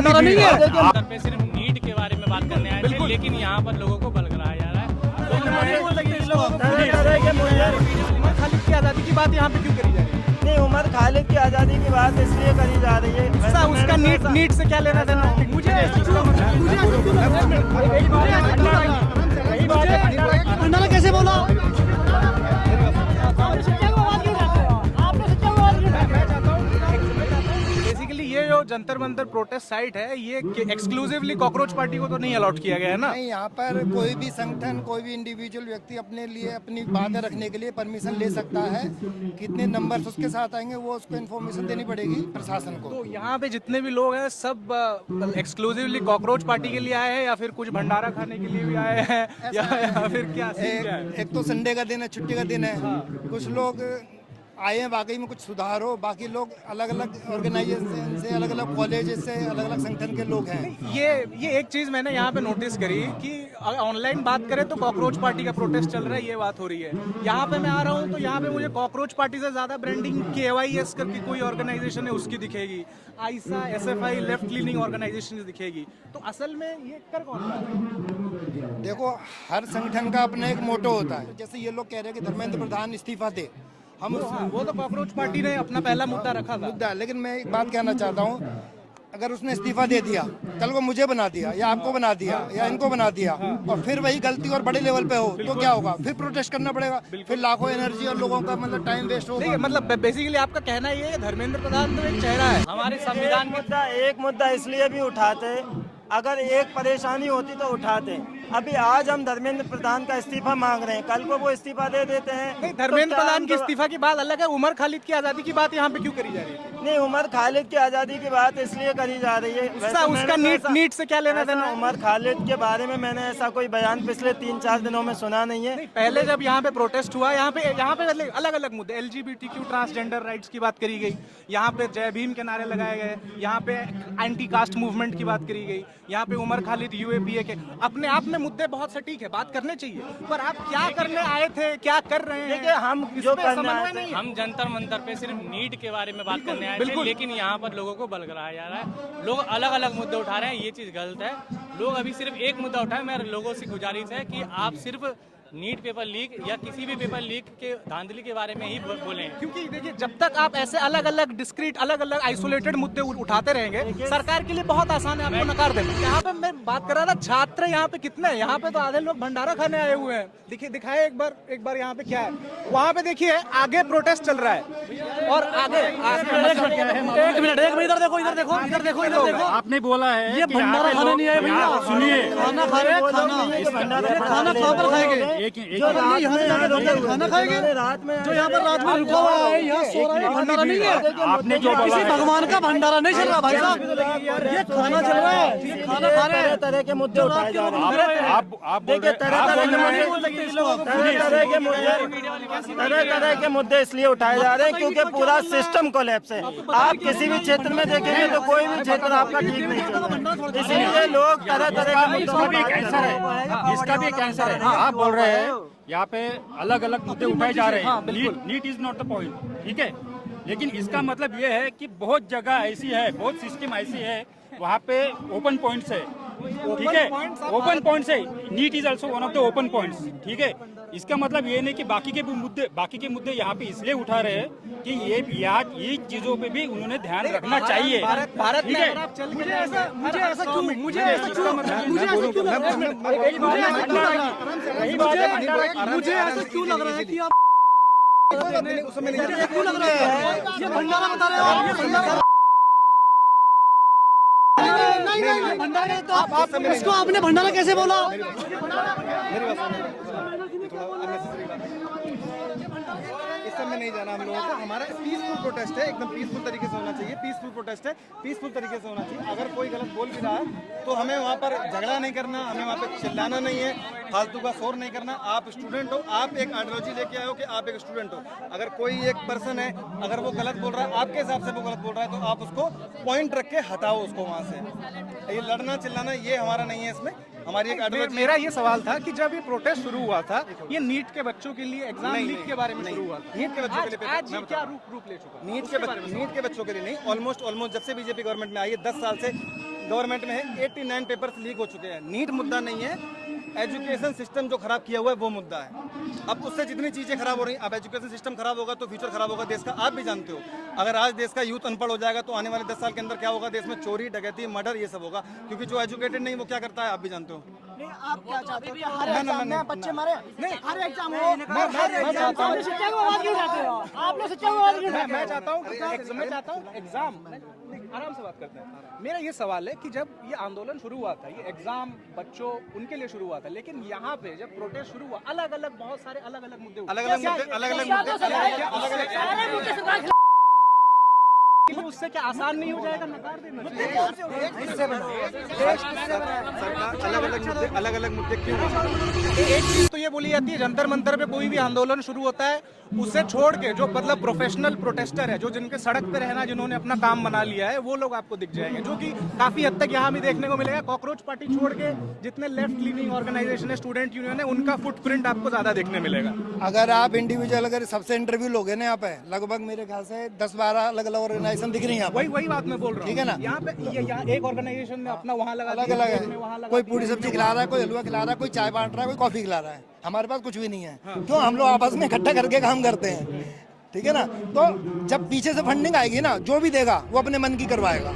भंडारा नहीं है। सर पे सिर्फ नीट के बारे में बात करने आए थे, लेकिन यहाँ पर लोगों को बलगराया जा रहा है। उमर खालिद की आज़ादी की बात यहाँ पे क्यों करी जा रही है? नहीं, उमर खालिद की आज़ादी की बात इसलिए करी जा रही है, उसका नीट से क्या लेना देना? मुझे भंडारा कैसे बोला? बेसिकली ये जो जंतर मंतर प्रोटेस्ट साइट है, ये एक्सक्लूसिवली कॉकरोच पार्टी को तो नहीं अलॉट किया गया है ना? नहीं, यहाँ पर कोई भी संगठन, कोई भी इंडिविजुअल व्यक्ति अपने लिए अपनी बातें रखने के लिए परमिशन ले सकता है। कितने नंबर्स उसके साथ आएंगे वो उसको इन्फॉर्मेशन देनी पड़ेगी प्रशासन को। तो यहाँ पे जितने भी लोग हैं सब एक्सक्लूसिवली कॉकरोच पार्टी के लिए आए हैं या फिर कुछ भंडारा खाने के लिए भी आए हैं या फिर क्या सीन क्या है? एक तो संडे का दिन है, छुट्टी का दिन है। कुछ लोग आए हैं वाकई में कुछ सुधार हो, बाकी लोग अलग अलग ऑर्गेनाइजेशन से, अलग अलग कॉलेज से, अलग अलग संगठन के लोग हैं। ये एक चीज मैंने यहाँ पे नोटिस करी कि ऑनलाइन बात करें तो कॉकरोच पार्टी का प्रोटेस्ट चल रहा है, ये बात हो रही है। यहाँ पे मैं आ रहा हूँ तो यहाँ पे मुझे कॉकरोच पार्टी से ज्यादा ब्रांडिंग KYS करके कोई ऑर्गेनाइजेशन है उसकी दिखेगी, AISA SFI left leaning organization दिखेगी। तो असल में ये कर कौन रहा है? देखो, हर संगठन का अपना एक मोटो होता है। जैसे ये लोग कह रहे हैं कि धर्मेंद्र प्रधान इस्तीफा दे, हम वो तो कॉकरोच पार्टी ने अपना पहला मुद्दा रखा था। मुद्दा। लेकिन मैं एक बात कहना चाहता हूँ, अगर उसने इस्तीफा दे दिया, कल को मुझे बना दिया या आपको बना दिया या इनको बना दिया, और फिर वही गलती और बड़े लेवल पे हो तो क्या होगा? फिर प्रोटेस्ट करना पड़ेगा, फिर लाखों एनर्जी और लोगों का मतलब टाइम वेस्ट होगा। मतलब बेसिकली आपका कहना ये है धर्मेंद्र प्रधान तो एक चेहरा है हमारे संविधान में। एक मुद्दा इसलिए भी उठाते, अगर एक परेशानी होती तो उठाते। अभी आज हम धर्मेंद्र प्रधान का इस्तीफा मांग रहे हैं, कल को वो इस्तीफा दे देते हैं। नहीं, धर्मेंद्र प्रधान की इस्तीफा की बात अलग है, उमर खालिद की आज़ादी की बात यहाँ पे क्यों करी जा रही है? नहीं, उमर खालिद की आज़ादी की बात इसलिए करी जा रही है। उसका नीट से क्या लेना देना? उमर खालिद के बारे में मैंने ऐसा कोई बयान पिछले 3-4 दिनों में सुना नहीं है। पहले जब यहाँ पे प्रोटेस्ट हुआ, यहाँ पे अलग अलग मुद्दे, LGBTQ ट्रांसजेंडर राइट्स की बात करी गई, यहाँ पे जय भीम के नारे लगाए गए, यहाँ पे एंटी कास्ट मूवमेंट की बात करी गई, यहाँ पे उमर खालिद UAPA के अपने आप में मुद्दे बहुत सटीक है, बात करने चाहिए। पर आप क्या करने आए थे, क्या कर रहे हैं? देखिए, हम जो समन्वय नहीं, हम जंतर मंतर पे सिर्फ नीट के बारे में बात करने आए थे, लेकिन यहाँ पर लोगों को बलगराया जा रहा है। लोग अलग अलग मुद्दे उठा रहे हैं, ये चीज गलत है। लोग अभी सिर्फ एक मुद्दा उठाए। मेरे लोगों से गुजारिश है कि आप सिर्फ नीट पेपर लीक या किसी भी पेपर लीक के धांधली के बारे में ही बोलें, क्योंकि देखिए जब तक आप ऐसे अलग अलग डिस्क्रीट, अलग अलग आइसोलेटेड मुद्दे उठाते रहेंगे, सरकार के लिए बहुत आसान है आपको नकार देना। यहाँ पे मैं बात कर रहा था, छात्र यहाँ पे कितने हैं? यहाँ पे तो आधे लोग भंडारा खाने आए हुए हैं। देखिए, दिखाए एक बार यहाँ पे क्या है। वहाँ पे देखिए आगे प्रोटेस्ट चल रहा है और आगे एक मिनट इधर देखो। आपने बोला है ये भंडारा खाने नहीं आए भैया, सुनिए, खाना खा रहे हैं, खाना कहाँ पर खाएंगे? खाना खाएंगे रात में जो यहाँ पर रात में रुका हुआ है, यहाँ सो रहा है, भंडारा नहीं है। आपने जो बोला किसी भगवान का भंडारा नहीं चल रहा भाई साहब, ये खाना चल रहा है, ये खाना खा रहे हैं। तरह के मुद्दे उठाए जा रहे हैं। आप देखिए, तरह के मुद्दे इसलिए उठाए जा रहे हैं क्योंकि पूरा सिस्टम कोलैप्स है। आप किसी भी क्षेत्र में देखेंगे तो कोई भी क्षेत्र आपका ठीक नहीं चल रहा है, इसलिए लोग तरह तरह के मुद्दों पर कैंसर है, इसका भी कैंसर है। आप बोल रहे हैं यहाँ पे अलग अलग मुद्दे उठाए जा रहे हैं। NEET is not the point, ठीक है, लेकिन इसका मतलब ये है कि बहुत जगह ऐसी है, बहुत सिस्टम ऐसी है, वहाँ पे ओपन पॉइंट्स है, ठीक है, ओपन पॉइंट्स है। NEET is also one of the open points, ठीक है। इसका मतलब ये नहीं कि बाकी के मुद्दे यहाँ पे इसलिए उठा रहे हैं कि ये चीजों पे भी उन्होंने ध्यान रखना चाहिए। भारत ठीक में है, अगर आप चल के मुझे ऐसा क्यों लग रहा है कि आप क्यों लग रहा है ये भंडारा बता रहे हो आप? ये भंडारा नहीं भंडारा तो आप इसको आपने भंडारा कैसे बोला? इस सब में नहीं जाना हम लोगों को। हमारा पीसफुल प्रोटेस्ट है, एकदम पीसफुल तरीके से होना चाहिए। पीसफुल प्रोटेस्ट है, पीसफुल तरीके से होना चाहिए। अगर कोई गलत बोल भी रहा है तो हमें वहाँ पर झगड़ा नहीं करना, हमें वहाँ पे चिल्लाना नहीं है, फालतू का शोर नहीं करना। आप स्टूडेंट हो, आप एक आइडियोलॉजी लेके आए हो कि आप एक स्टूडेंट हो। अगर कोई एक पर्सन है, अगर वो गलत बोल रहा है, आपके हिसाब से वो गलत बोल रहा है, तो आप उसको पॉइंट रख के हटाओ उसको वहाँ से। ये लड़ना चिल्लाना ये हमारा नहीं है, इसमें हमारी एक आइडियोलॉजी। मेरा ये सवाल था कि जब ये प्रोटेस्ट शुरू हुआ था, ये नीट के बच्चों के लिए एग्जाम लीक के बारे में शुरू हुआ था। नीट के बच्चों के लिए आज क्या रूप ले चुका? नीट के बच्चों के लिए नहीं, ऑलमोस्ट जब से बीजेपी गवर्नमेंट में आई है 10 साल से गवर्नमेंट में है, 89 पेपर्स लीक हो चुके हैं। नीट मुद्दा नहीं है, एजुकेशन सिस्टम जो खराब किया हुआ है वो मुद्दा है। अब उससे जितनी चीज़ें खराब हो रही हैं, अब एजुकेशन सिस्टम खराब होगा तो फ्यूचर खराब होगा देश का, आप भी जानते हो। अगर आज देश का यूथ अनपढ़ हो जाएगा तो आने वाले 10 साल के अंदर क्या होगा, देश में चोरी, डकैती, मर्डर ये सब होगा, क्योंकि जो एजुकेटेड नहीं वो क्या करता है आप भी जानते हो। आप क्या चाहते हो कि हर ना, एग्जाम में बच्चे मरे? नहीं, हर एग्जाम हो, मैं चाहता हूँ, शिक्षा को आवाज क्यों उठाते हो आप लोग? शिक्षा को आवाज क्यों उठाते हो? मैं चाहता हूँ एग्जाम, आराम से बात करते हैं। मेरा ये सवाल है कि जब ये आंदोलन शुरू हुआ था, ये एग्जाम बच्चों उनके लिए शुरू हुआ था, लेकिन यहाँ पे जब प्रोटेस्ट शुरू हुआ, अलग अलग बहुत सारे अलग अलग मुद्दे उठे। उससे क्या आसान नहीं हो जाएगा नकार देना? अलग अलग मुद्दे क्यों? एक चीज तो ये बोली जाती है, जंतर मंतर पे कोई भी आंदोलन शुरू होता है, उसे छोड़ के जो मतलब प्रोफेशनल प्रोटेस्टर है, जो जिनके सड़क पे रहना, जिन्होंने अपना काम बना लिया है, वो लोग आपको दिख जाएंगे, जो कि काफी हद तक यहाँ भी देखने को मिलेगा। कॉकरोच पार्टी छोड़ के जितने लेफ्ट लीनिंग ऑर्गेनाइजेशन है, स्टूडेंट यूनियन है, उनका फुटप्रिंट आपको ज्यादा देखने मिलेगा। अगर आप इंडिविजुअल अगर सबसे इंटरव्यू लोगे ना यहाँ पे, लगभग मेरे ख्याल से 10-12 अलग अलग ऑर्गेनाइजेशन दिख रही है। वही बात मैं बोल रहा हूँ, ठीक है ना? यहाँ पे यहाँ एक ऑर्गेनाइजेशन में अपना वहाँ लगा अलग दिया, अलग एक में वहाँ है, लगा कोई दिया। पूरी सब्जी खिला रहा है, कोई हलवा खिला रहा है, कोई चाय बांट रहा है, कोई कॉफी खिला रहा है। हमारे पास कुछ भी नहीं है। क्यों? हम लोग आपस में इकट्ठा करके काम करते हैं, ठीक है ना? तो जब पीछे से फंडिंग आएगी ना, जो भी देगा वो अपने मन की करवाएगा।